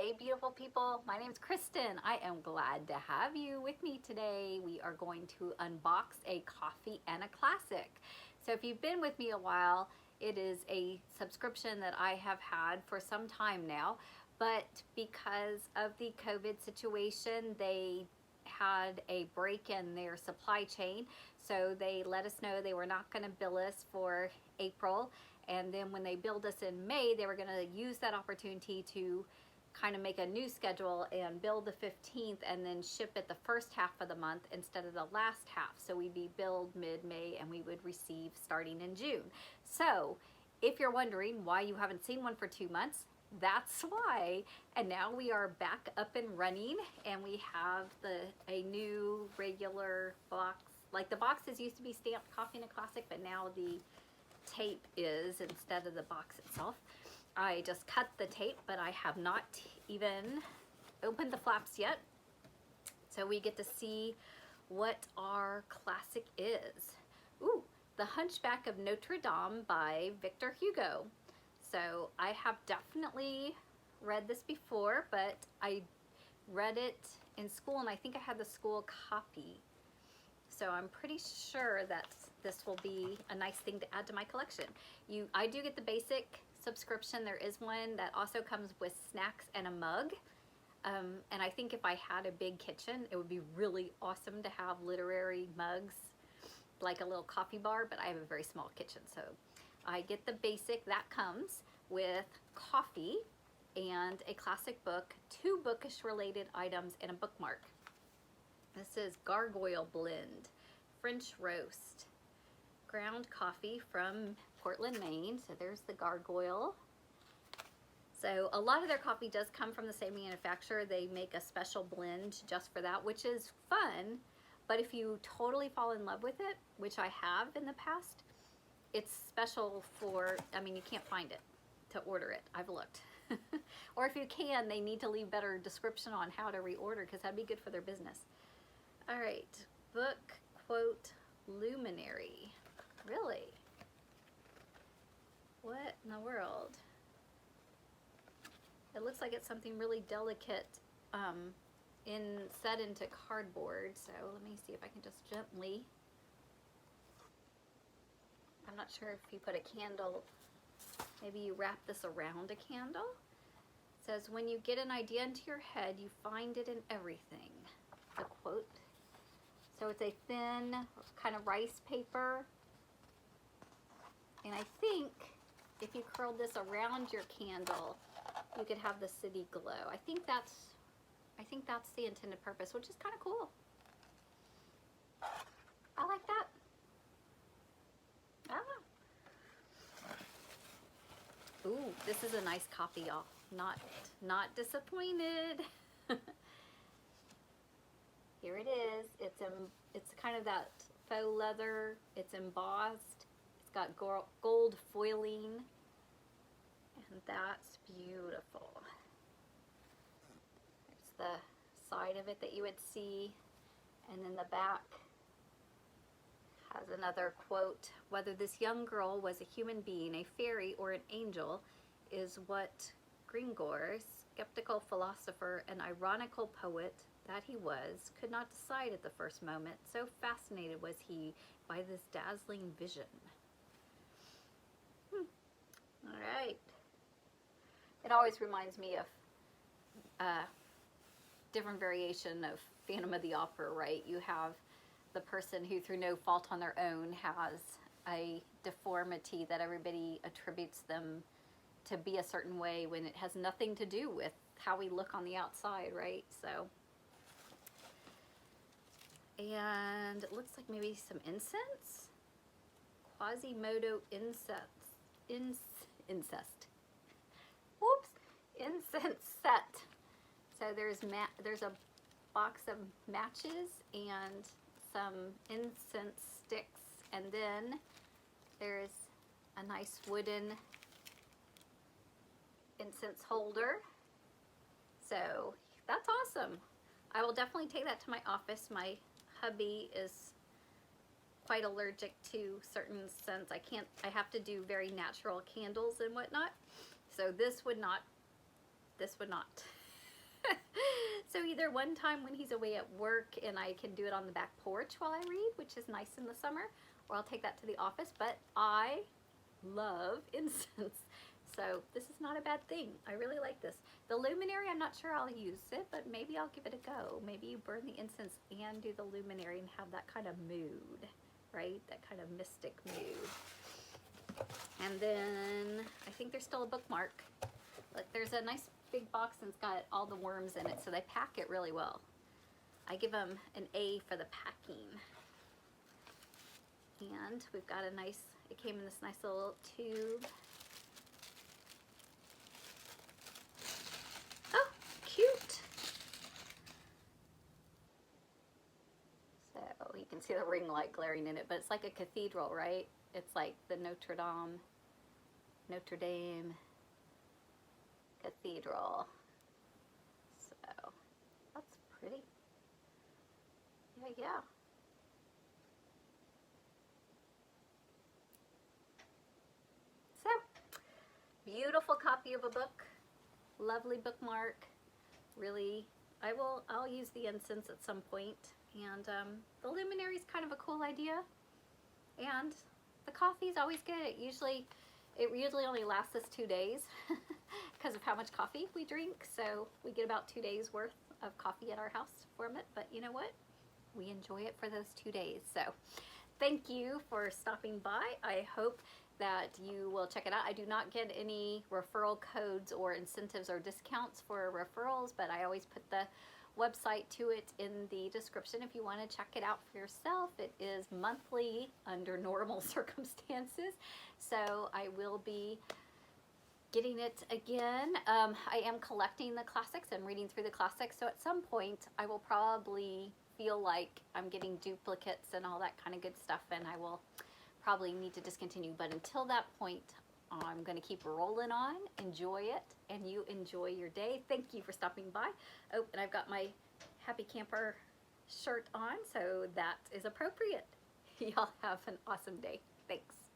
Hey beautiful people, my name's Kristen. I am glad to have you with me today. We are going to unbox a coffee and a classic. So if you've been with me a while, it is a subscription that I have had for some time now, but because of the COVID situation, they had a break in their supply chain, so they let us know they were not going to bill us for April, and then when they billed us in May, they were going to use that opportunity to kind of make a new schedule and bill the 15th and then ship it the first half of the month instead of the last half. So we'd be billed mid-May and we would receive starting in June. So if you're wondering why you haven't seen one for 2 months, that's why. And now we are back up and running, and we have a new regular box. Like, the boxes used to be stamped Coffee and a Classic, but now the tape is instead of the box itself. I just cut the tape, but I have not even opened the flaps yet. So we get to see what our classic is. Ooh, The Hunchback of Notre Dame by Victor Hugo. So I have definitely read this before, but I read it in school, and I think I had the school copy. So I'm pretty sure that this will be a nice thing to add to my collection. I do get the basic subscription. There is one that also comes with snacks and a mug. And I think if I had a big kitchen, it would be really awesome to have literary mugs, like a little coffee bar, but I have a very small kitchen. So I get the basic that comes with coffee and a classic book, 2 bookish related items, and a bookmark. This is Gargoyle Blend, French roast, ground coffee from Portland, Maine. So there's the Gargoyle. So a lot of their coffee does come from the same manufacturer. They make a special blend just for that, which is fun. But if you totally fall in love with it, which I have in the past, it's special for, I mean, you can't find it to order it. I've looked. Or if you can, they need to leave better description on how to reorder, because that'd be good for their business. All right, book, quote, Luminary. Really? What in the world? It looks like it's something really delicate set into cardboard. So let me see if I can just gently, I'm not sure if you put a candle, maybe you wrap this around a candle. It says, when you get an idea into your head, you find it in everything. The quote. So it's a thin kind of rice paper. And I think if you curled this around your candle, you could have the city glow. I think that's the intended purpose, which is kind of cool. I like that. Ooh, this is a nice copy, y'all. Not disappointed. Here it is. It's kind of that faux leather. It's embossed. It's got gold foiling, and that's beautiful. It's the side of it that you would see, and then the back has another quote. Whether this young girl was a human being, a fairy, or an angel is what Gringor, skeptical philosopher and ironical poet that he was, could not decide at the first moment. So fascinated was he by this dazzling vision. All right. It always reminds me of different variation of Phantom of the Opera, right? You have the person who, through no fault on their own, has a deformity that everybody attributes them to be a certain way when it has nothing to do with how we look on the outside, right? So, and it looks like maybe some incense? Quasimodo incest. Whoops! Incense set. So there's a box of matches and some incense sticks, and then there's a nice wooden incense holder. So that's awesome. I will definitely take that to my office. My hubby is quite allergic to certain scents. I have to do very natural candles and whatnot. So this would not So either one time when he's away at work and I can do it on the back porch while I read, which is nice in the summer, or I'll take that to the office. But I love incense. So this is not a bad thing. I really like this. The Luminary, I'm not sure I'll use it, but maybe I'll give it a go. Maybe you burn the incense and do the Luminary and have that kind of mood, right? That kind of mystic mood. And then I think there's still a bookmark. Look, there's a nice big box and it's got all the worms in it, so they pack it really well. I give them an A for the packing. And we've got a nice, it came in this nice little tube. Oh, cute. So you can see the ring light glaring in it, but it's like a cathedral, right? It's like the Notre Dame Cathedral. So that's pretty. Yeah. So beautiful copy of a book, lovely bookmark. Really, I'll use the incense at some point, and the Luminary is kind of a cool idea, and the coffee is always good. It usually only lasts us 2 days because of how much coffee we drink. So we get about 2 days worth of coffee at our house from it. But you know what? We enjoy it for those 2 days. So thank you for stopping by. I hope that you will check it out. I do not get any referral codes or incentives or discounts for referrals, but I always put the website to it in the description if you want to check it out for yourself. It is monthly under normal circumstances, so I will be getting it again. I am collecting the classics and reading through the classics, so at some point I will probably feel like I'm getting duplicates and all that kind of good stuff, and I will probably need to discontinue. But until that point, I'm going to keep rolling on. Enjoy it, and you enjoy your day. Thank you for stopping by. Oh, and I've got my Happy Camper shirt on, so that is appropriate. Y'all have an awesome day. Thanks.